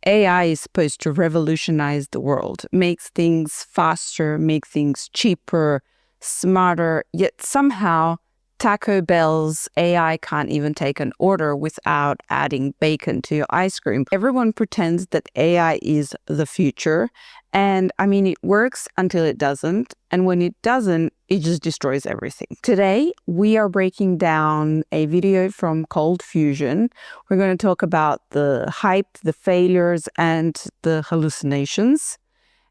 AI is supposed to revolutionize the world, makes things faster, make things cheaper, smarter, yet somehow Taco Bell's AI can't even take an order without adding bacon to your ice cream. Everyone pretends that AI is the future. And I mean, it works until it doesn't. And when it doesn't, it just destroys everything. Today, we are breaking down a video from ColdFusion. We're going to talk about the hype, the failures, and the hallucinations,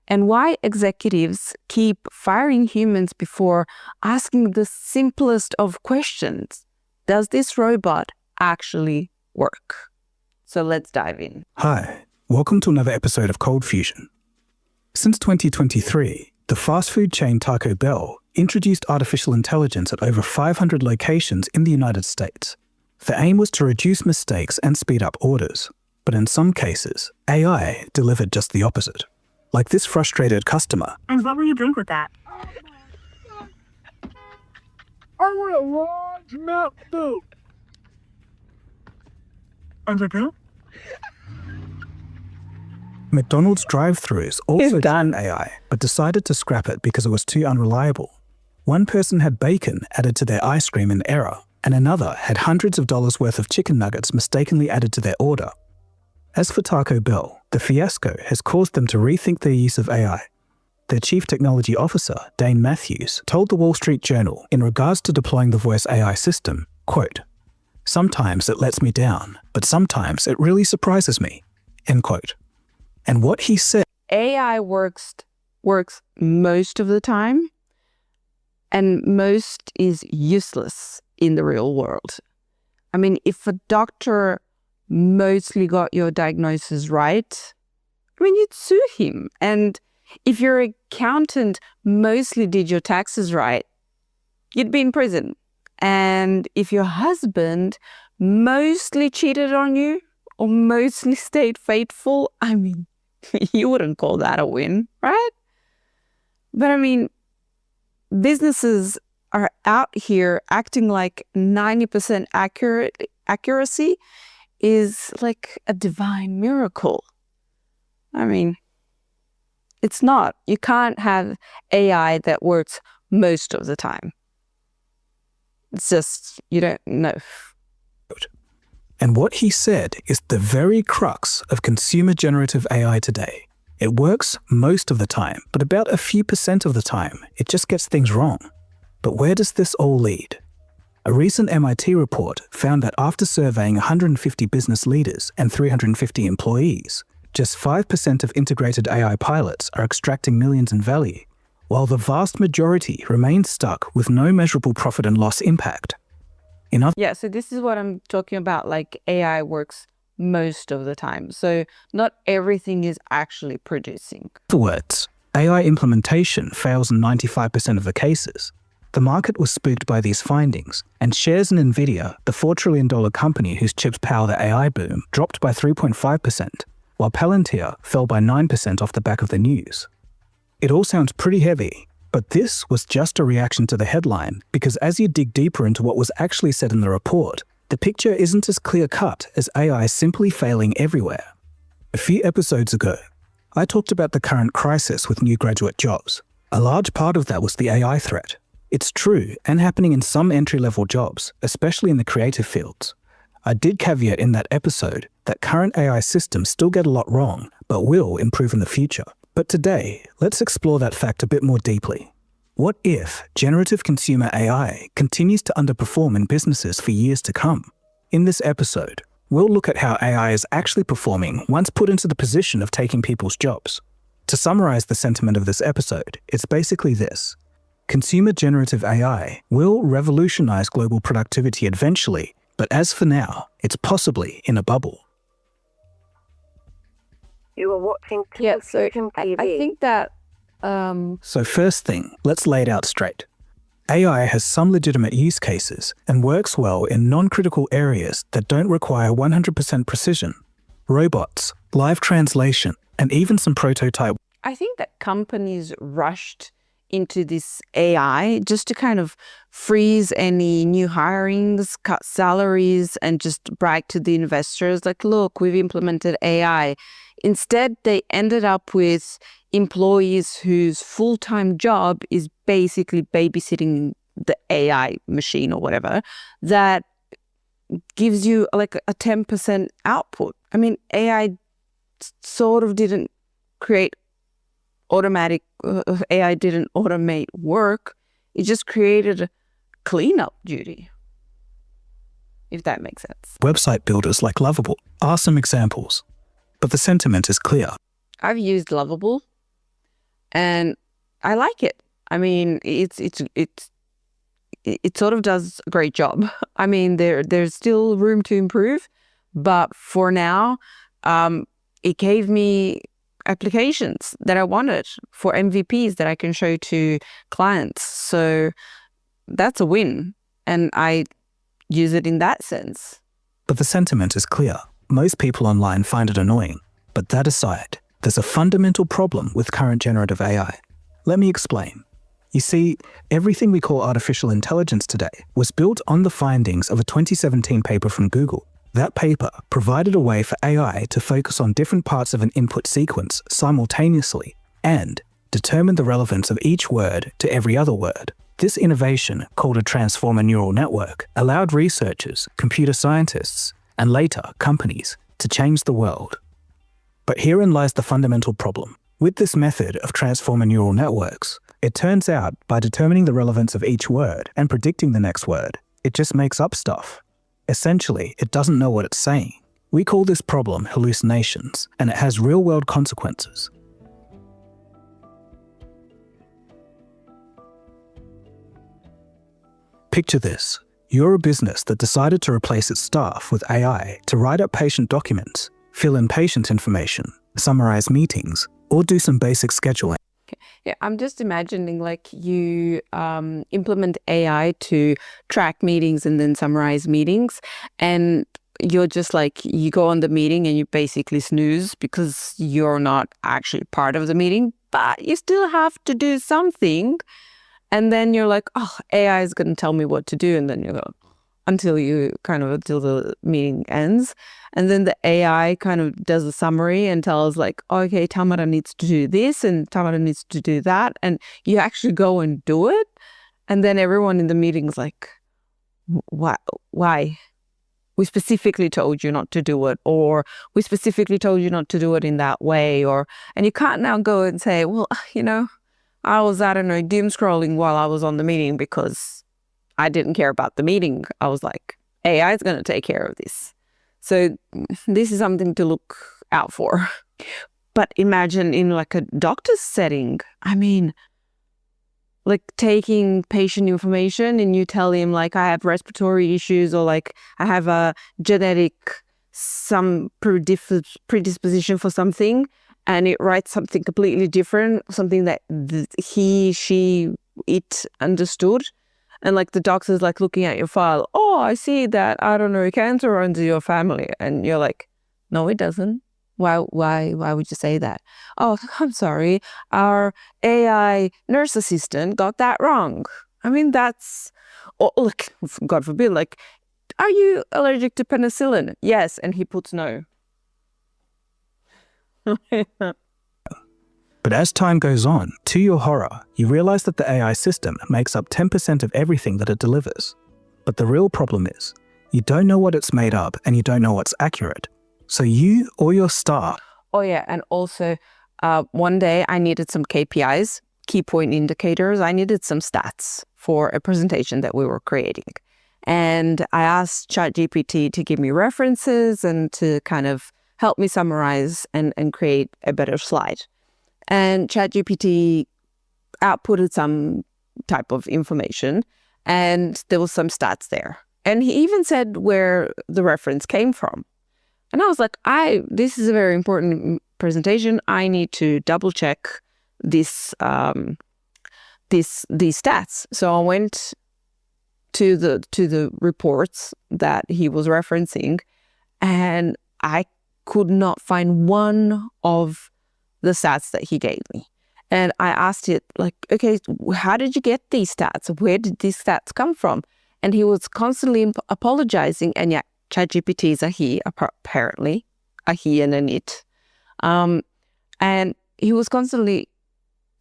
and why executives keep firing humans before asking the simplest of questions. Does this robot actually work? So let's dive in. Hi, welcome to another episode of ColdFusion. Since 2023, the fast food chain Taco Bell introduced artificial intelligence at over 500 locations in the United States. The aim was to reduce mistakes and speed up orders. But in some cases, AI delivered just the opposite. Like this frustrated customer. And what will you drink with that? I want a large Mountain Dew. And the bill? McDonald's drive-thrus also done AI, but decided to scrap it because it was too unreliable. One person had bacon added to their ice cream in error, and another had hundreds of dollars worth of chicken nuggets mistakenly added to their order. As for Taco Bell, the fiasco has caused them to rethink their use of AI. Their Chief Technology Officer, Dane Matthews, told the Wall Street Journal in regards to deploying the voice AI system, quote, "Sometimes it lets me down, but sometimes it really surprises me," end quote. And what he said, AI works most of the time, and most is useless in the real world. I mean, if a doctor mostly got your diagnosis right, I mean, you'd sue him. And if your accountant mostly did your taxes right, you'd be in prison. And if your husband mostly cheated on you or mostly stayed faithful, I mean, you wouldn't call that a win, right? But I mean, businesses are out here acting like 90% accuracy is like a divine miracle. I mean, it's not. You can't have AI that works most of the time. It's just, you don't know. and what he said is the very crux of consumer generative AI today. It works most of the time, but about a few % of the time, it just gets things wrong. But where does this all lead? A recent MIT report found that after surveying 150 business leaders and 350 employees, just 5% of integrated AI pilots are extracting millions in value, while the vast majority remain stuck with no measurable profit and loss impact. So this is what I'm talking about, like AI works most of the time. So not everything is actually producing. In other words, AI implementation fails in 95% of the cases. The market was spooked by these findings, and shares in Nvidia, the $4 trillion company whose chips power the AI boom, dropped by 3.5%, while Palantir fell by 9% off the back of the news. It all sounds pretty heavy, but this was just a reaction to the headline, because as you dig deeper into what was actually said in the report, the picture isn't as clear-cut as AI simply failing everywhere. A few episodes ago, I talked about the current crisis with new graduate jobs. A large part of that was the AI threat. It's true and happening in some entry-level jobs, especially in the creative fields. I did caveat in that episode that current AI systems still get a lot wrong, but will improve in the future. But today, let's explore that fact a bit more deeply. What if generative consumer AI continues to underperform in businesses for years to come? In this episode, we'll look at how AI is actually performing once put into the position of taking people's jobs. To summarize the sentiment of this episode, it's basically this. Consumer generative AI will revolutionize global productivity eventually, but as for now, it's possibly in a bubble. You are watching ColdFusion TV. I think that So first thing, let's lay it out straight. AI has some legitimate use cases and works well in non-critical areas that don't require 100% precision. Robots, live translation, and even some prototype. I think that companies rushed into this AI just to kind of freeze any new hirings, cut salaries, and just brag to the investors like, look, we've implemented AI Instead, they ended up with employees whose full-time job is basically babysitting the AI machine or whatever that gives you like a 10% output. I mean, AI sort of didn't create AI didn't automate work. It just created a cleanup duty, if that makes sense. Website builders like Lovable are some examples, but the sentiment is clear. I've used Lovable and I like it. I mean, it sort of does a great job. I mean, there's still room to improve, but for now, it gave me applications that I wanted for MVPs that I can show to clients. So that's a win. And I use it in that sense. But the sentiment is clear. Most people online find it annoying. But that aside, there's a fundamental problem with current generative AI. Let me explain. You see, everything we call artificial intelligence today was built on the findings of a 2017 paper from Google. That paper provided a way for AI to focus on different parts of an input sequence simultaneously and determine the relevance of each word to every other word. This innovation, called a transformer neural network, allowed researchers, computer scientists, and later companies to change the world. But herein lies the fundamental problem. With this method of transformer neural networks, it turns out by determining the relevance of each word and predicting the next word, it just makes up stuff. Essentially, it doesn't know what it's saying. We call this problem hallucinations, and it has real-world consequences. Picture this. You're a business that decided to replace its staff with AI to write up patient documents, fill in patient information, summarize meetings, or do some basic scheduling. Yeah, I'm just imagining like you implement AI to track meetings and then summarize meetings, and you're just like, you go on the meeting and you basically snooze because you're not actually part of the meeting, but you still have to do something. And then you're like, oh, AI is going to tell me what to do. And then you go until the meeting ends. And then the AI kind of does a summary and tells like, okay, Tamara needs to do this and Tamara needs to do that. And you actually go and do it. And then everyone in the meeting is like, why? We specifically told you not to do it, or we specifically told you not to do it in that way. And you can't now go and say, well, I was, doom scrolling while I was on the meeting because I didn't care about the meeting. I was like, AI is going to take care of this. So this is something to look out for. But imagine in like a doctor's setting, I mean, like taking patient information and you tell him like, I have respiratory issues, or like I have a some predisposition for something, and it writes something completely different, something that it understood. And like the doctor's like looking at your file, oh, I see that, cancer runs in your family. And you're like, no, it doesn't. Why would you say that? Oh, I'm sorry. Our AI nurse assistant got that wrong. I mean, like, God forbid, like, are you allergic to penicillin? Yes. And he puts no. But as time goes on, to your horror, you realize that the AI system makes up 10% of everything that it delivers. But the real problem is, you don't know what it's made up and you don't know what's accurate. So you or your staff... Oh yeah, and also one day I needed some KPIs, key point indicators. I needed some stats for a presentation that we were creating. And I asked ChatGPT to give me references and to kind of help me summarize and create a better slide. And ChatGPT outputted some type of information, and there was some stats there. And he even said where the reference came from. And I was like, this is a very important presentation. I need to double check these stats. So I went to the reports that he was referencing, and I could not find one of the stats that he gave me. And I asked it like, okay, how did you get these stats? Where did these stats come from? And he was constantly apologizing. And yeah, ChatGPT is a he, apparently, a he and an it. And he was constantly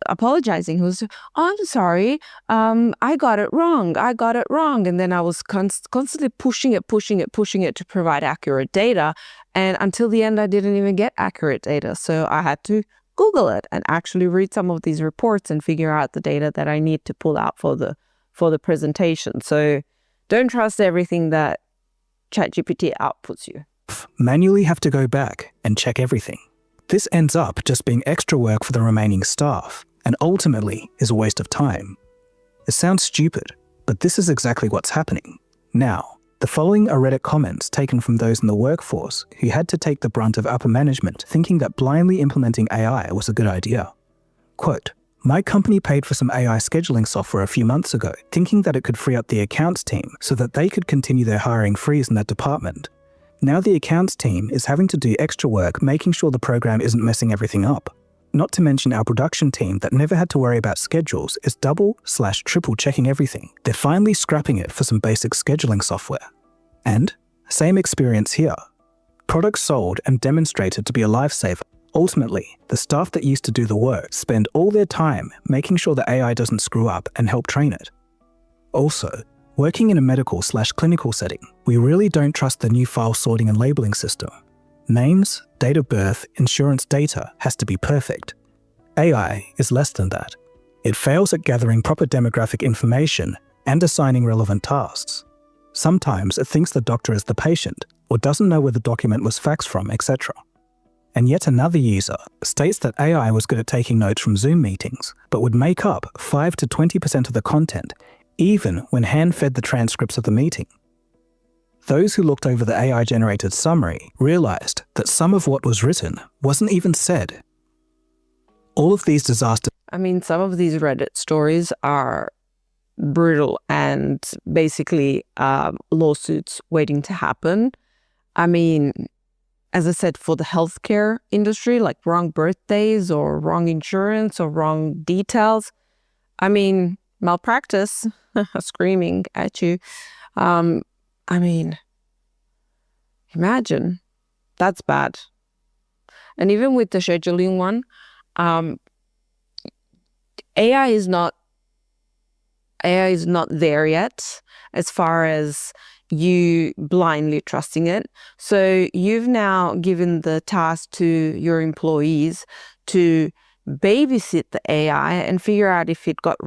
apologizing. He was, oh, I'm sorry, I got it wrong. And then I was constantly pushing it to provide accurate data. And until the end, I didn't even get accurate data. So I had to Google it and actually read some of these reports and figure out the data that I need to pull out for the presentation. So don't trust everything that ChatGPT outputs you. Manually have to go back and check everything. This ends up just being extra work for the remaining staff, and ultimately is a waste of time. It sounds stupid, but this is exactly what's happening. Now, the following are Reddit comments taken from those in the workforce who had to take the brunt of upper management thinking that blindly implementing AI was a good idea. Quote, "My company paid for some AI scheduling software a few months ago, thinking that it could free up the accounts team so that they could continue their hiring freeze in that department. Now the accounts team is having to do extra work making sure the program isn't messing everything up. Not to mention our production team that never had to worry about schedules is double/triple checking everything. They're finally scrapping it for some basic scheduling software." And same experience here. Products sold and demonstrated to be a lifesaver. Ultimately, the staff that used to do the work spend all their time making sure the AI doesn't screw up and help train it. Also, working in a medical/clinical setting, we really don't trust the new file sorting and labeling system. Names, date of birth, insurance data has to be perfect. AI is less than that. It fails at gathering proper demographic information and assigning relevant tasks. Sometimes it thinks the doctor is the patient or doesn't know where the document was faxed from, etc. And yet another user states that AI was good at taking notes from Zoom meetings, but would make up 5 to 20% of the content, even when hand-fed the transcripts of the meeting. Those who looked over the AI-generated summary realized that some of what was written wasn't even said. All of these disasters... Some of these Reddit stories are brutal and basically lawsuits waiting to happen. As I said, for the healthcare industry, like wrong birthdays or wrong insurance or wrong details. Malpractice, screaming at you. Imagine. That's bad. And even with the scheduling one, AI is not there yet as far as you blindly trusting it. So you've now given the task to your employees to babysit the AI and figure out if it got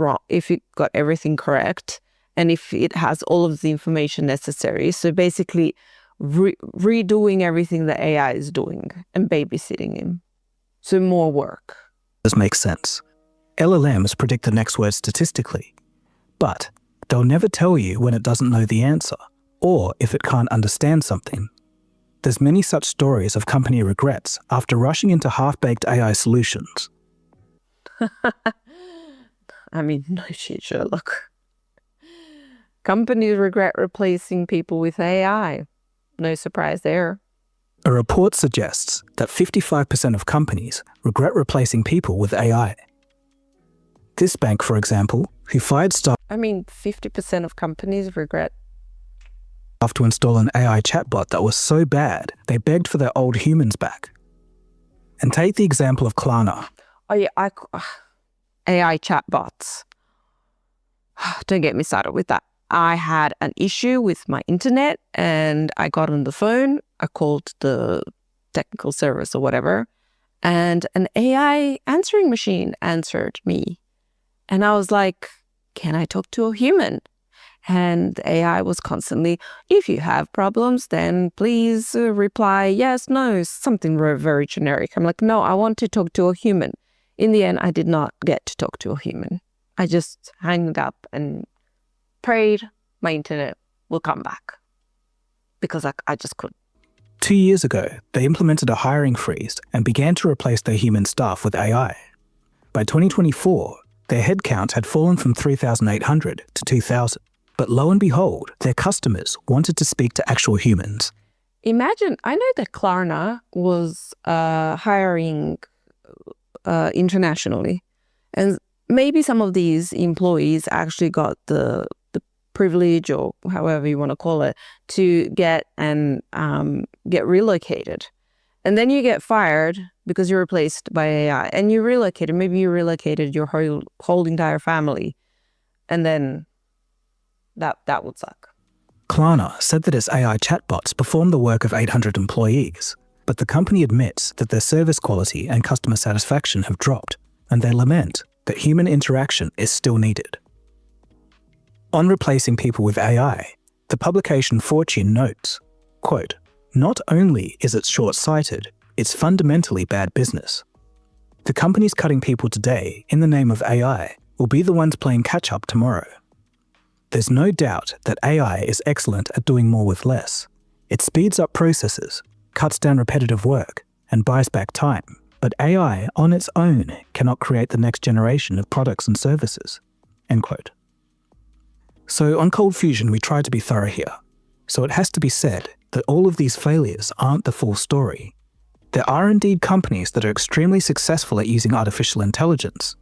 everything correct and if it has all of the information necessary. So basically redoing everything the AI is doing and babysitting him. So more work. This makes sense. LLMs predict the next word statistically, but they'll never tell you when it doesn't know the answer or if it can't understand something. There's many such stories of company regrets after rushing into half-baked AI solutions. No shit, Sherlock. Companies regret replacing people with AI. No surprise there. A report suggests that 55% of companies regret replacing people with AI. This bank, for example, who fired staff 50% of companies regret to install an AI chatbot that was so bad, they begged for their old humans back. And take the example of Klarna. Oh yeah, AI chatbots. Don't get me started with that. I had an issue with my internet and I got on the phone. I called the technical service or whatever, and an AI answering machine answered me. And I was like, can I talk to a human? And the AI was constantly, if you have problems, then please reply yes, no, something very generic. I'm like, no, I want to talk to a human. In the end, I did not get to talk to a human. I just hung up and prayed my internet will come back because I just couldn't. 2 years ago, they implemented a hiring freeze and began to replace their human staff with AI. By 2024, their headcount had fallen from 3,800 to 2,000. But lo and behold, their customers wanted to speak to actual humans. Imagine, I know that Klarna was hiring internationally, and maybe some of these employees actually got the privilege, or however you want to call it, to get relocated. And then you get fired because you're replaced by AI and you relocated. Maybe you relocated your whole entire family, and then that would suck. Klarna said that its AI chatbots perform the work of 800 employees, but the company admits that their service quality and customer satisfaction have dropped, and they lament that human interaction is still needed. On replacing people with AI, the publication Fortune notes, quote, "Not only is it short-sighted, it's fundamentally bad business. The companies cutting people today in the name of AI will be the ones playing catch-up tomorrow. There's no doubt that AI is excellent at doing more with less. It speeds up processes, cuts down repetitive work, and buys back time. But AI on its own cannot create the next generation of products and services." End quote. So on ColdFusion, we try to be thorough here. So it has to be said that all of these failures aren't the full story. There are indeed companies that are extremely successful at using artificial intelligence.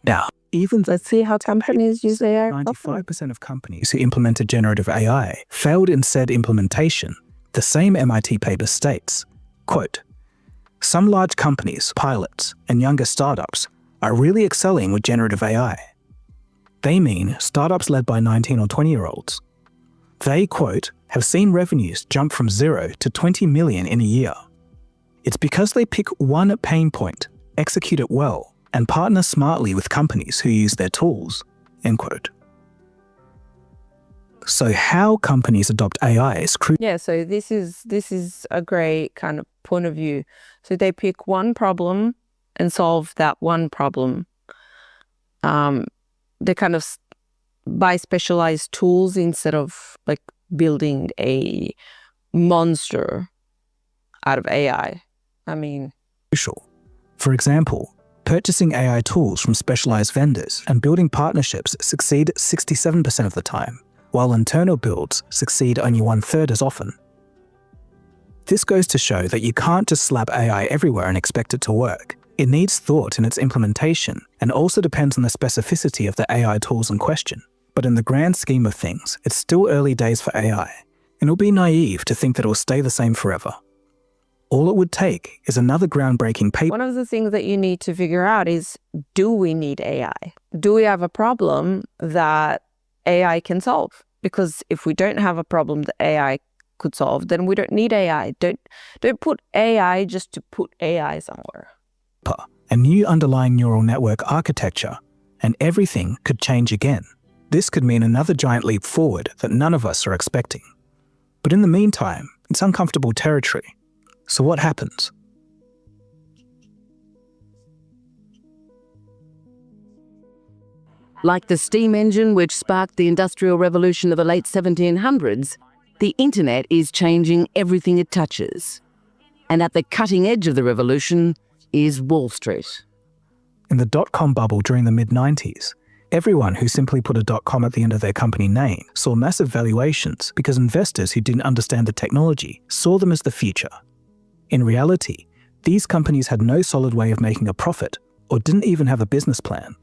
Now, Let's see how companies use AI. 95% of companies who implemented generative AI failed in said implementation. The same MIT paper states, quote, "Some large companies, pilots, and younger startups are really excelling with generative AI. They mean startups led by 19 or 20-year-olds. They, quote, have seen revenues jump from 0 to 20 million in a year. It's because they pick one pain point, execute it well, and partner smartly with companies who use their tools." End quote. So how companies adopt AI is crucial. Yeah, so this is a great kind of point of view. So they pick one problem and solve that one problem. They kind of buy specialized tools instead of like building a monster out of AI. I mean, For example, purchasing AI tools from specialized vendors and building partnerships succeed 67% of the time, while internal builds succeed only 1/3 as often. This goes to show that you can't just slap AI everywhere and expect it to work. It needs thought in its implementation and also depends on the specificity of the AI tools in question. But in the grand scheme of things, it's still early days for AI, and it'll be naive to think that it'll stay the same forever. All it would take is another groundbreaking paper. one of the things that you need to figure out is, do we need AI? Do we have a problem that AI can solve? Because if we don't have a problem that AI could solve, then we don't need AI. Don't put AI just to put AI somewhere. A new underlying neural network architecture, and everything could change again. This could mean another giant leap forward that none of us are expecting. But in the meantime, it's uncomfortable territory. So what happens? Like the steam engine which sparked the Industrial Revolution of the late 1700s, the internet is changing everything it touches. And at the cutting edge of the revolution is Wall Street. In the dot-com bubble during the mid-90s, everyone who simply put a .com at the end of their company name saw massive valuations because investors who didn't understand the technology saw them as the future. In reality, these companies had no solid way of making a profit or didn't even have a business plan.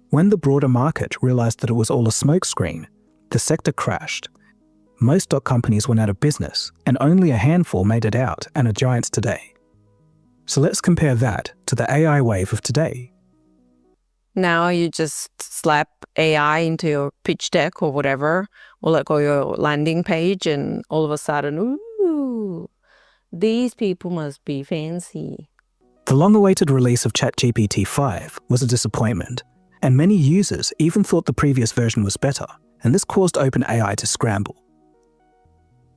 When the broader market realized that it was all a smokescreen, the sector crashed. Most companies went out of business, and only a handful made it out and are giants today. So let's compare that to the AI wave of today. Now you just slap AI into your pitch deck or whatever, or your landing page, and all of a sudden, ooh, these people must be fancy. The long-awaited release of ChatGPT 5 was a disappointment, and many users even thought the previous version was better, and this caused OpenAI to scramble.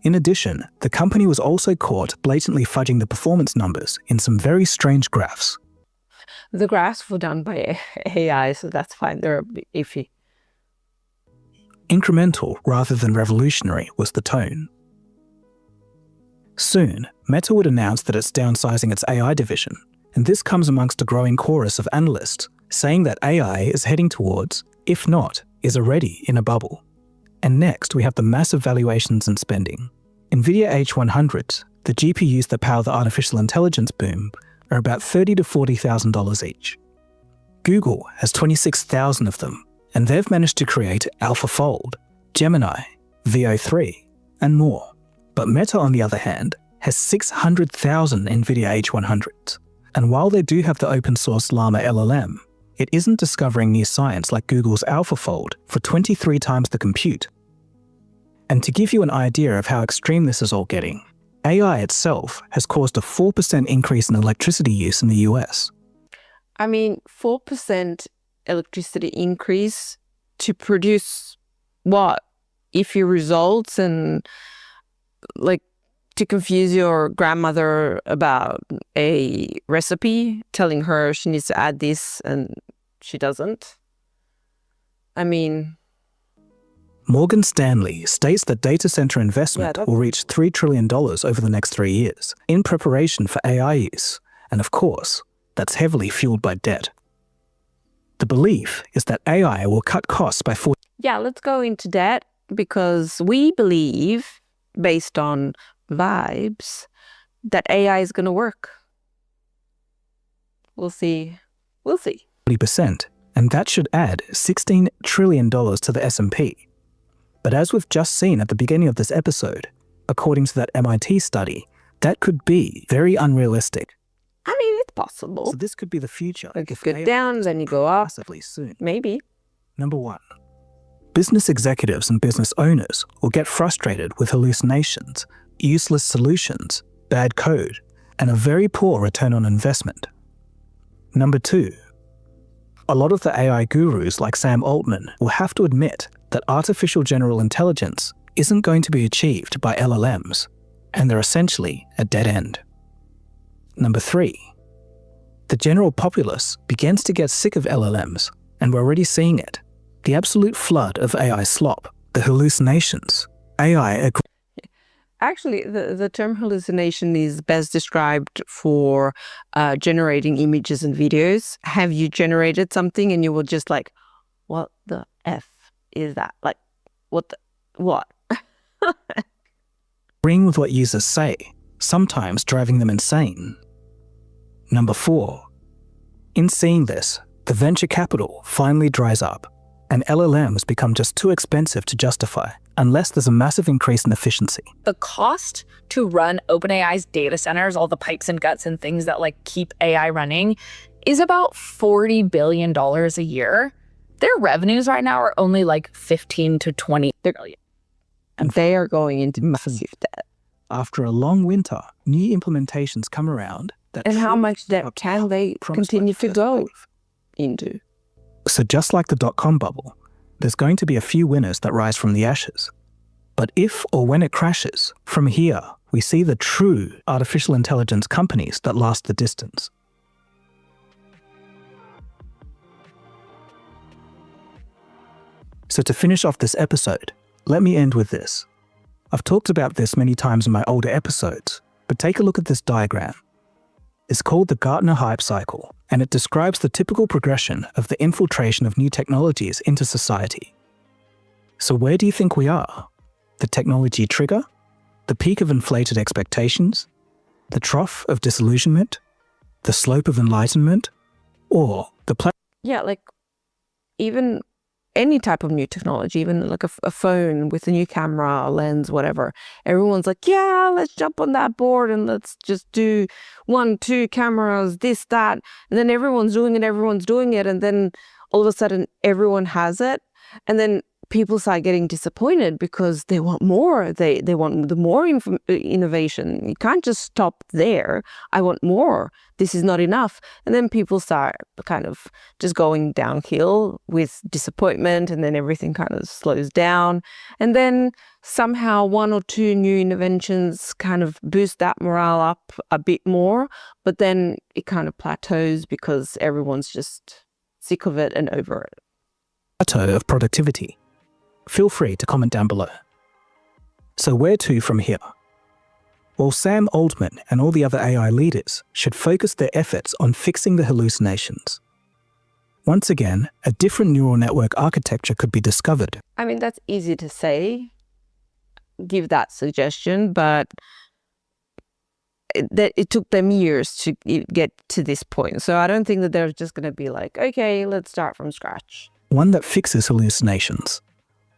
In addition, the company was also caught blatantly fudging the performance numbers in some very strange graphs. The graphs were done by AI, so that's fine. They're a bit iffy. Incremental rather than revolutionary was the tone. Soon, Meta would announce that it's downsizing its AI division, and this comes amongst a growing chorus of analysts saying that AI is heading towards, if not, is already in a bubble. And next, we have the massive valuations and spending. NVIDIA H100s, the GPUs that power the artificial intelligence boom, are about $30,000 to $40,000 each. Google has 26,000 of them, and they've managed to create AlphaFold, Gemini, VO3, and more. But Meta, on the other hand, has 600,000 NVIDIA H100s. And while they do have the open source Llama LLM, it isn't discovering new science like Google's AlphaFold for 23 times the compute. And to give you an idea of how extreme this is all getting, AI itself has caused a 4% increase in electricity use in the US. I mean, 4% electricity increase to produce what? Iffy results and like to confuse your grandmother about a recipe, telling her she needs to add this and she doesn't. I mean... Morgan Stanley states that data center investment will reach $3 trillion over the next 3 years in preparation for AI use. And of course, that's heavily fueled by debt. The belief is that AI will cut costs by 40%. Yeah, let's go into debt because we believe, based on vibes, that AI is going to work. We'll see. We'll see. 40%, and that should add $16 trillion to the S&P. But as we've just seen at the beginning of this episode, according to that MIT study, that could be very unrealistic. I mean, it's possible. So this could be the future. Like if you go down, then you go up. Massively soon. Maybe. Number 1. Business executives and business owners will get frustrated with hallucinations, useless solutions, bad code, and a very poor return on investment. Number 2. A lot of the AI gurus like Sam Altman will have to admit that artificial general intelligence isn't going to be achieved by LLMs, and they're essentially a dead end. Number 3. The general populace begins to get sick of LLMs, and we're already seeing it. The absolute flood of AI slop, the hallucinations. Actually, the term hallucination is best described for generating images and videos. Have you generated something and you were just like, what the F is that? Like, what? Agreeing with what users say, sometimes driving them insane. Number 4. In seeing this, the venture capital finally dries up, and LLMs become just too expensive to justify unless there's a massive increase in efficiency. The cost to run OpenAI's data centers, all the pipes and guts and things that like keep AI running, is about $40 billion a year. Their revenues right now are only like 15 to 20 billion. And they are going into massive debt. After a long winter, new implementations come around. And how much debt can they continue to go into? So just like the dot-com bubble, there's going to be a few winners that rise from the ashes. But if or when it crashes, from here, we see the true artificial intelligence companies that last the distance. So to finish off this episode, let me end with this. I've talked about this many times in my older episodes, but take a look at this diagram. It's called the Gartner hype cycle, and it describes the typical progression of the infiltration of new technologies into society. So where do you think we are? The technology trigger? The peak of inflated expectations? The trough of disillusionment? The slope of enlightenment? Or the Yeah, like even any type of new technology, even like a phone with a new camera, a lens, whatever. Everyone's like, yeah, let's jump on that board and let's just do 1, 2 cameras, this, that. And then everyone's doing it. And then all of a sudden everyone has it. And then people start getting disappointed because they want more. They want the more innovation. You can't just stop there. I want more. This is not enough. And then people start kind of just going downhill with disappointment, and then everything kind of slows down. And then somehow 1 or 2 new inventions kind of boost that morale up a bit more, but then it kind of plateaus because everyone's just sick of it and over it. Plateau of productivity. Feel free to comment down below. So where to from here? Well, Sam Altman and all the other AI leaders should focus their efforts on fixing the hallucinations. Once again, a different neural network architecture could be discovered. I mean, that's easy to say, give that suggestion, but it took them years to get to this point. So I don't think that they're just going to be like, okay, let's start from scratch. One that fixes hallucinations.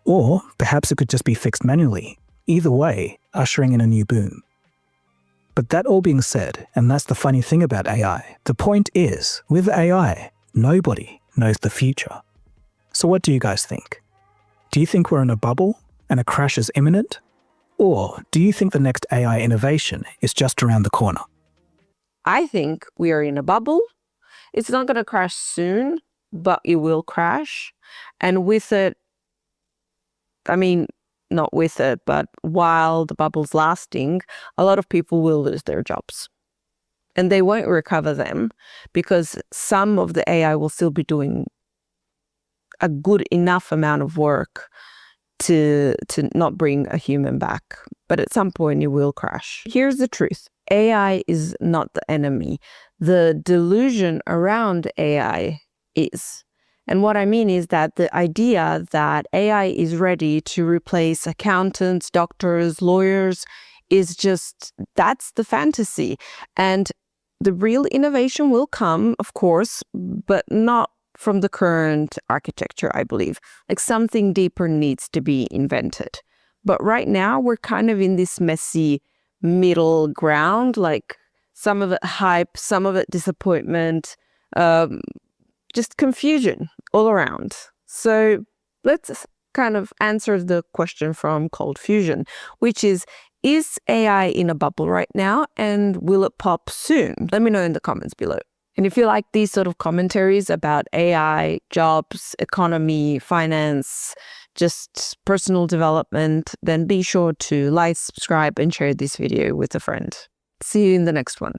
Or perhaps it could just be fixed manually, either way, ushering in a new boom. But that all being said, and that's the funny thing about AI, the point is, with AI, nobody knows the future. So what do you guys think? Do you think we're in a bubble and a crash is imminent? Or do you think the next AI innovation is just around the corner? I think we are in a bubble. It's not going to crash soon, but it will crash. And with it, not with it, but while the bubble's lasting, a lot of people will lose their jobs. And they won't recover them because some of the AI will still be doing a good enough amount of work to not bring a human back. But at some point, it will crash. Here's the truth. AI is not the enemy. The delusion around AI is. And what I mean is that the idea that AI is ready to replace accountants, doctors, lawyers is just, that's the fantasy. And the real innovation will come, of course, but not from the current architecture, I believe. Like something deeper needs to be invented. But right now, we're kind of in this messy middle ground, like some of it hype, some of it disappointment, just confusion all around. So let's kind of answer the question from ColdFusion, which is AI in a bubble right now and will it pop soon? Let me know in the comments below. And if you like these sort of commentaries about AI, jobs, economy, finance, just personal development, then be sure to like, subscribe, and share this video with a friend. See you in the next one.